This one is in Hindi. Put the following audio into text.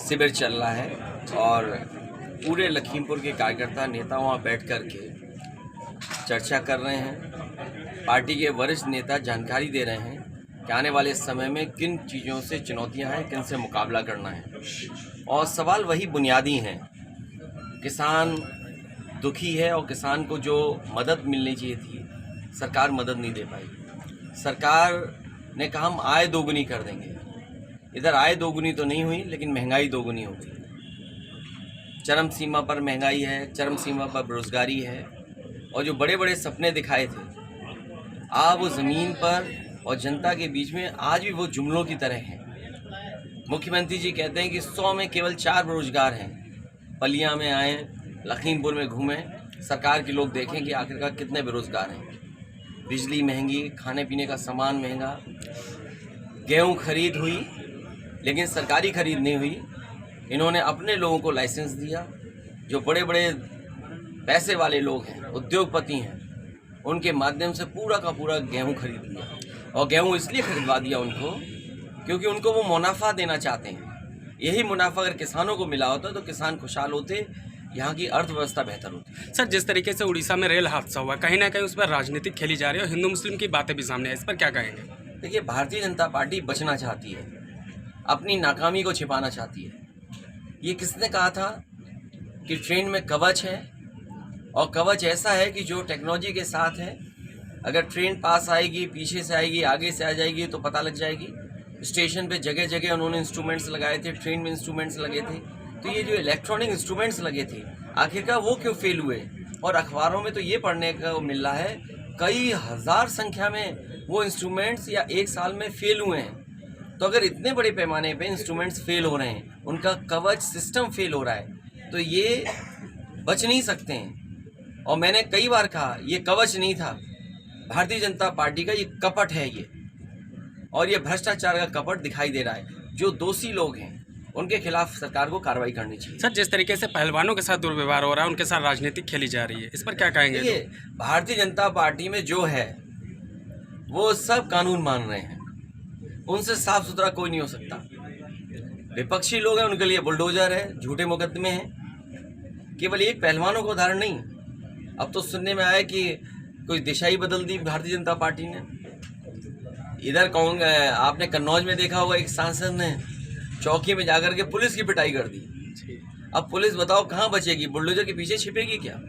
शिविर चल रहा है और पूरे लखीमपुर के कार्यकर्ता नेता वहाँ बैठ कर के चर्चा कर रहे हैं। पार्टी के वरिष्ठ नेता जानकारी दे रहे हैं कि आने वाले समय में किन चीज़ों से चुनौतियां हैं, किन से मुकाबला करना है। और सवाल वही बुनियादी हैं। किसान दुखी है और किसान को जो मदद मिलनी चाहिए थी, सरकार मदद नहीं दे पाई। सरकार ने कहा हम आय दोगुनी कर देंगे। इधर आय दोगुनी तो नहीं हुई, लेकिन महंगाई दोगुनी हो गई। चरम सीमा पर महंगाई है, चरम सीमा पर बेरोजगारी है। और जो बड़े बड़े सपने दिखाए थे, आप वो ज़मीन पर और जनता के बीच में आज भी वो जुमलों की तरह हैं। मुख्यमंत्री जी कहते हैं कि 100 में केवल 4 बेरोजगार हैं। पलिया में आए, लखीमपुर में घूमें, सरकार के लोग देखें कि आखिरकार कितने बेरोजगार हैं। बिजली महंगी, खाने पीने का सामान महंगा। गेहूं खरीद हुई, लेकिन सरकारी खरीद नहीं हुई। इन्होंने अपने लोगों को लाइसेंस दिया। जो बड़े बड़े पैसे वाले लोग हैं, उद्योगपति हैं, उनके माध्यम से पूरा का पूरा गेहूं खरीद लिया। और गेहूं इसलिए खरीदवा दिया उनको क्योंकि उनको वो मुनाफा देना चाहते हैं। यही मुनाफा अगर किसानों को मिला होता तो किसान खुशहाल होते, यहाँ की अर्थव्यवस्था बेहतर होती। सर, जिस तरीके से उड़ीसा में रेल हादसा हुआ, कहीं ना कहीं उस पर राजनीतिक खेली जा रही है और हिंदू मुस्लिम की बातें भी सामने है, इस पर क्या कहेंगे? देखिए, भारतीय जनता पार्टी बचना चाहती है, अपनी नाकामी को छिपाना चाहती है। ये किसने कहा था कि ट्रेन में कवच है, और कवच ऐसा है कि जो टेक्नोलॉजी के साथ है। अगर ट्रेन पास आएगी, पीछे से आएगी, आगे से आ जाएगी तो पता लग जाएगी। स्टेशन पे जगह जगह उन्होंने इंस्ट्रूमेंट्स लगाए थे, ट्रेन में इंस्ट्रूमेंट्स लगे थे। तो ये जो इलेक्ट्रॉनिक इंस्ट्रूमेंट्स लगे थे, आखिरकार वो क्यों फेल हुए? और अखबारों में तो ये पढ़ने को मिल रहा है कई हजार संख्या में वो इंस्ट्रूमेंट्स या एक साल में फेल हुए हैं। तो अगर इतने बड़े पैमाने पे इंस्ट्रूमेंट्स फेल हो रहे हैं, उनका कवच सिस्टम फेल हो रहा है, तो ये बच नहीं सकते हैं। और मैंने कई बार कहा, ये कवच नहीं था, भारतीय जनता पार्टी का ये कपट है ये। और ये भ्रष्टाचार का कपट दिखाई दे रहा है। जो दोषी लोग हैं उनके खिलाफ सरकार को कार्रवाई करनी चाहिए। सर, जिस तरीके से पहलवानों के साथ दुर्व्यवहार हो रहा है, उनके साथ राजनीतिक खेली जा रही है, इस पर क्या कहेंगे? ये भारतीय जनता पार्टी में जो है वो सब कानून मान रहे हैं। उनसे साफ सुथरा कोई नहीं हो सकता। विपक्षी लोग हैं, उनके लिए बुलडोजर है, झूठे मुकदमे हैं। केवल एक पहलवानों को उदाहरण नहीं, अब तो सुनने में आया कि कोई दिशा ही बदल दी भारतीय जनता पार्टी ने। इधर आपने कन्नौज में देखा होगा, एक सांसद ने चौकी में जाकर के पुलिस की पिटाई कर दी। अब पुलिस बताओ कहाँ बचेगी? बुलडोजर के पीछे छिपेगी क्या?